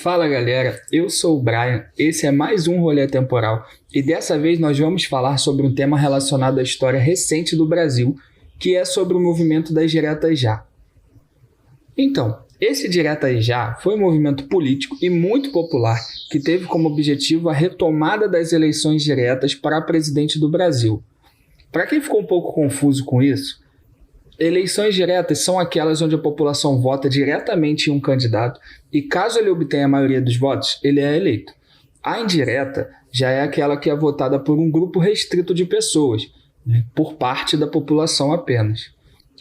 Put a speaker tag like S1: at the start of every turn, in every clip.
S1: Fala galera, eu sou o Brian, esse é mais um Rolê Temporal e dessa vez nós vamos falar sobre um tema relacionado à história recente do Brasil, que é sobre o movimento das diretas já. Então, esse Diretas Já foi um movimento político e muito popular que teve como objetivo a retomada das eleições diretas para presidente do Brasil. Para quem ficou um pouco confuso com isso, eleições diretas são aquelas onde a população vota diretamente em um candidato e, caso ele obtenha a maioria dos votos, ele é eleito. A indireta já é aquela que é votada por um grupo restrito de pessoas, por parte da população apenas.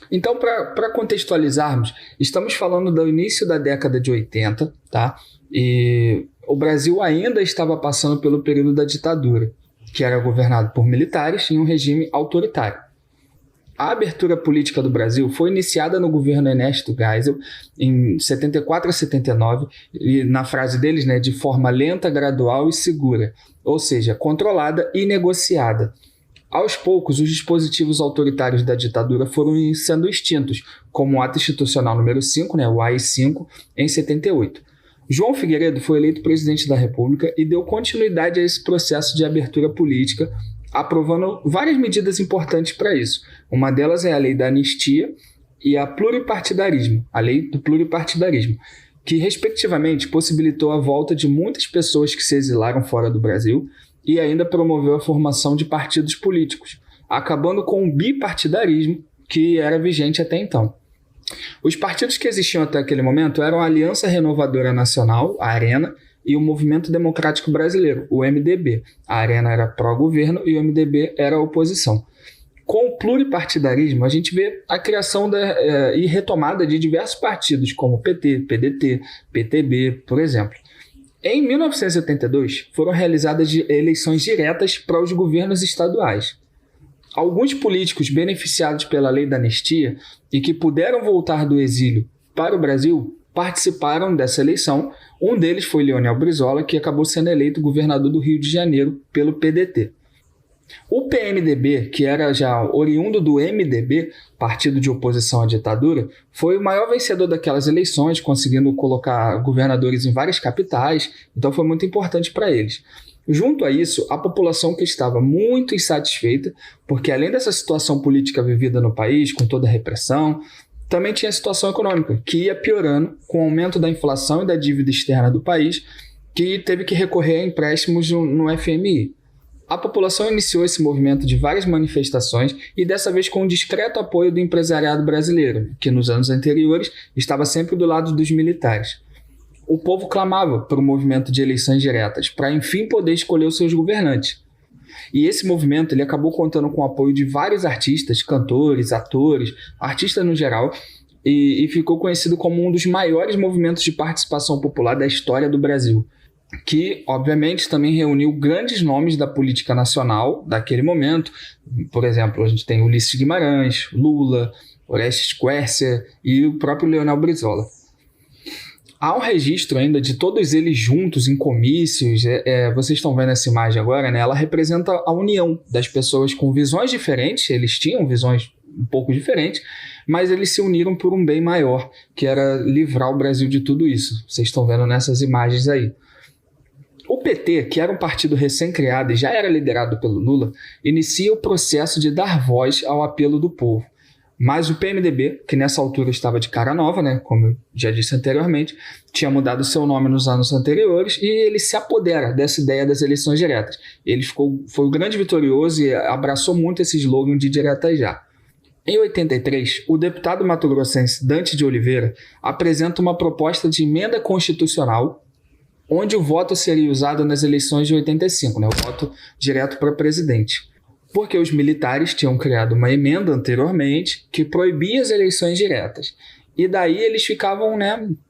S1: Então, para contextualizarmos, estamos falando do início da década de 80, tá? E o Brasil ainda estava passando pelo período da ditadura, que era governado por militares em um regime autoritário. A abertura política do Brasil foi iniciada no governo Ernesto Geisel em 74 a 79, e na frase deles, de forma lenta, gradual e segura, ou seja, controlada e negociada. Aos poucos, os dispositivos autoritários da ditadura foram sendo extintos, como o Ato Institucional número 5, o AI-5, em 78. João Figueiredo foi eleito presidente da República e deu continuidade a esse processo de abertura política, aprovando várias medidas importantes para isso. Uma delas é a lei da anistia e a pluripartidarismo, a lei do pluripartidarismo, que respectivamente possibilitou a volta de muitas pessoas que se exilaram fora do Brasil e ainda promoveu a formação de partidos políticos, acabando com o bipartidarismo que era vigente até então. Os partidos que existiam até aquele momento eram a Aliança Renovadora Nacional, a ARENA, e o Movimento Democrático Brasileiro, o MDB. A ARENA era pró-governo e o MDB era a oposição. Com o pluripartidarismo, a gente vê a criação e retomada de diversos partidos, como PT, PDT, PTB, por exemplo. Em 1982, foram realizadas eleições diretas para os governos estaduais. Alguns políticos beneficiados pela lei da anistia e que puderam voltar do exílio para o Brasil participaram dessa eleição. Um deles foi Leonel Brizola, que acabou sendo eleito governador do Rio de Janeiro pelo PDT. O PMDB, que era já oriundo do MDB, partido de oposição à ditadura, foi o maior vencedor daquelas eleições, conseguindo colocar governadores em várias capitais, então foi muito importante para eles. Junto a isso, a população que estava muito insatisfeita, porque além dessa situação política vivida no país, com toda a repressão, também tinha a situação econômica, que ia piorando com o aumento da inflação e da dívida externa do país, que teve que recorrer a empréstimos no FMI. A população iniciou esse movimento de várias manifestações e dessa vez com um discreto apoio do empresariado brasileiro, que nos anos anteriores estava sempre do lado dos militares. O povo clamava por um movimento de eleições diretas, para enfim poder escolher os seus governantes. E esse movimento ele acabou contando com o apoio de vários artistas, cantores, atores, artistas no geral, e ficou conhecido como um dos maiores movimentos de participação popular da história do Brasil, que, obviamente, também reuniu grandes nomes da política nacional daquele momento. Por exemplo, a gente tem Ulisses Guimarães, Lula, Orestes Quércia e o próprio Leonel Brizola. Há um registro ainda de todos eles juntos em comícios. Vocês estão vendo essa imagem agora, Ela representa a união das pessoas com visões diferentes. Eles tinham visões um pouco diferentes, mas eles se uniram por um bem maior, que era livrar o Brasil de tudo isso. Vocês estão vendo nessas imagens aí. O PT, que era um partido recém-criado e já era liderado pelo Lula, inicia o processo de dar voz ao apelo do povo. Mas o PMDB, que nessa altura estava de cara nova, como eu já disse anteriormente, tinha mudado seu nome nos anos anteriores e ele se apodera dessa ideia das eleições diretas. Ele foi o grande vitorioso e abraçou muito esse slogan de diretas já. Em 83, o deputado mato-grossense Dante de Oliveira apresenta uma proposta de emenda constitucional onde o voto seria usado nas eleições de 85, o voto direto para presidente. Porque os militares tinham criado uma emenda anteriormente que proibia as eleições diretas. E daí eles ficavam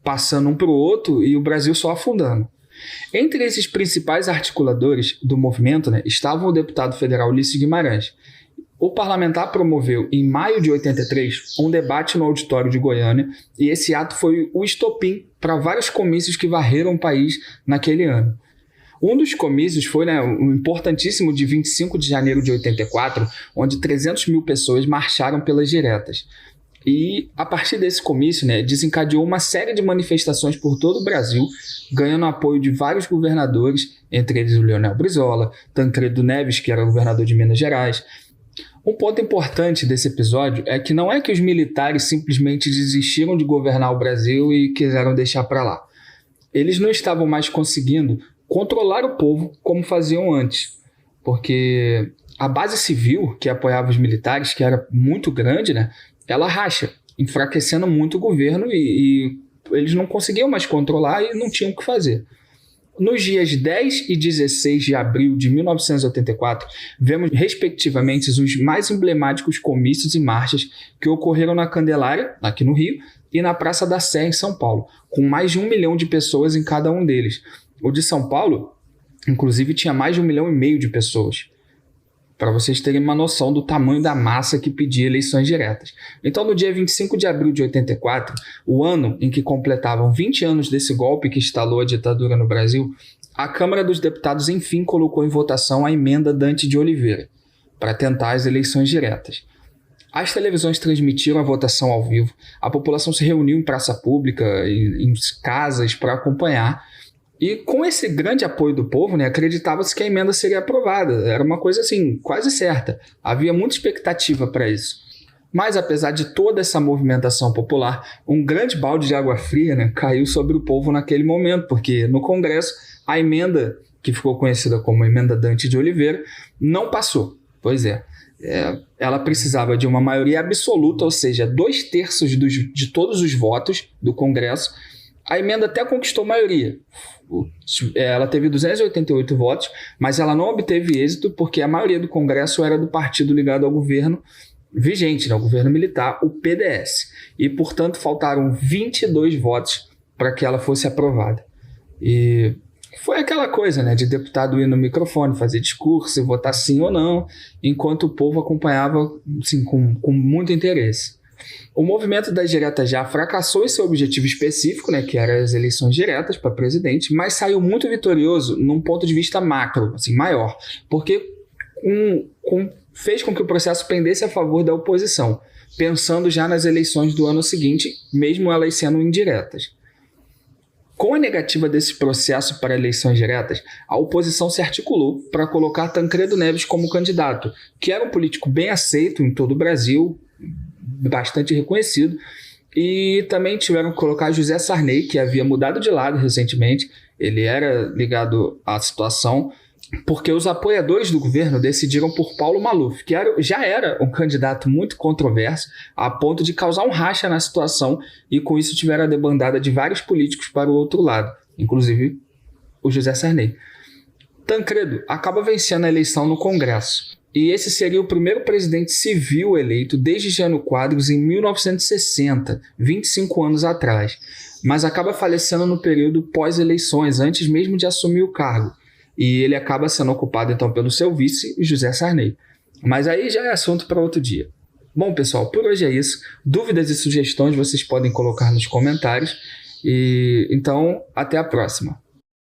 S1: passando um para o outro e o Brasil só afundando. Entre esses principais articuladores do movimento estavam o deputado federal Ulisses Guimarães. O parlamentar promoveu, em maio de 83, um debate no auditório de Goiânia e esse ato foi o estopim para vários comícios que varreram o país naquele ano. Um dos comícios foi o importantíssimo de 25 de janeiro de 84, onde 300 mil pessoas marcharam pelas diretas. E a partir desse comício, né, desencadeou uma série de manifestações por todo o Brasil, ganhando apoio de vários governadores, entre eles o Leonel Brizola, Tancredo Neves, que era governador de Minas Gerais. Um ponto importante desse episódio é que não é que os militares simplesmente desistiram de governar o Brasil e quiseram deixar para lá. Eles não estavam mais conseguindo controlar o povo como faziam antes, porque a base civil que apoiava os militares, que era muito grande, né, ela racha, enfraquecendo muito o governo e eles não conseguiam mais controlar e não tinham o que fazer. Nos dias 10 e 16 de abril de 1984, vemos respectivamente os mais emblemáticos comícios e marchas que ocorreram na Candelária, aqui no Rio, e na Praça da Sé, em São Paulo, com mais de 1 milhão de pessoas em cada um deles. O de São Paulo, inclusive, tinha mais de 1,5 milhão de pessoas, para vocês terem uma noção do tamanho da massa que pedia eleições diretas. Então, no dia 25 de abril de 84, o ano em que completavam 20 anos desse golpe que instalou a ditadura no Brasil, a Câmara dos Deputados, enfim, colocou em votação a emenda Dante de Oliveira, para tentar as eleições diretas. As televisões transmitiram a votação ao vivo, a população se reuniu em praça pública, em casas, para acompanhar. E com esse grande apoio do povo, né, acreditava-se que a emenda seria aprovada. Era uma coisa assim, quase certa. Havia muita expectativa para isso. Mas apesar de toda essa movimentação popular, um grande balde de água fria, né, caiu sobre o povo naquele momento, porque no Congresso a emenda, que ficou conhecida como Emenda Dante de Oliveira, não passou. Pois é. Ela precisava de uma maioria absoluta, ou seja, 2/3 de todos os votos do Congresso. A emenda até conquistou maioria. Ela teve 288 votos, mas ela não obteve êxito porque a maioria do Congresso era do partido ligado ao governo vigente, né, ao governo militar, o PDS. E, portanto, faltaram 22 votos para que ela fosse aprovada. E foi aquela coisa, né, de deputado ir no microfone, fazer discurso, votar sim ou não, enquanto o povo acompanhava assim, com muito interesse. O movimento das diretas já fracassou em seu objetivo específico, né, que eram as eleições diretas para presidente, mas saiu muito vitorioso num ponto de vista macro, assim, maior, porque fez com que o processo pendesse a favor da oposição, pensando já nas eleições do ano seguinte, mesmo elas sendo indiretas. Com a negativa desse processo para eleições diretas, a oposição se articulou para colocar Tancredo Neves como candidato, que era um político bem aceito em todo o Brasil, bastante reconhecido, e também tiveram que colocar José Sarney, que havia mudado de lado recentemente. Ele era ligado à situação, porque os apoiadores do governo decidiram por Paulo Maluf, que já era um candidato muito controverso, a ponto de causar um racha na situação, e com isso tiveram a debandada de vários políticos para o outro lado, inclusive o José Sarney. Tancredo acaba vencendo a eleição no Congresso, e esse seria o primeiro presidente civil eleito desde Jânio Quadros em 1960, 25 anos atrás, mas acaba falecendo no período pós-eleições, antes mesmo de assumir o cargo, e ele acaba sendo ocupado então pelo seu vice, José Sarney. Mas aí já é assunto para outro dia. Bom, pessoal, por hoje é isso. Dúvidas e sugestões vocês podem colocar nos comentários, e então até a próxima.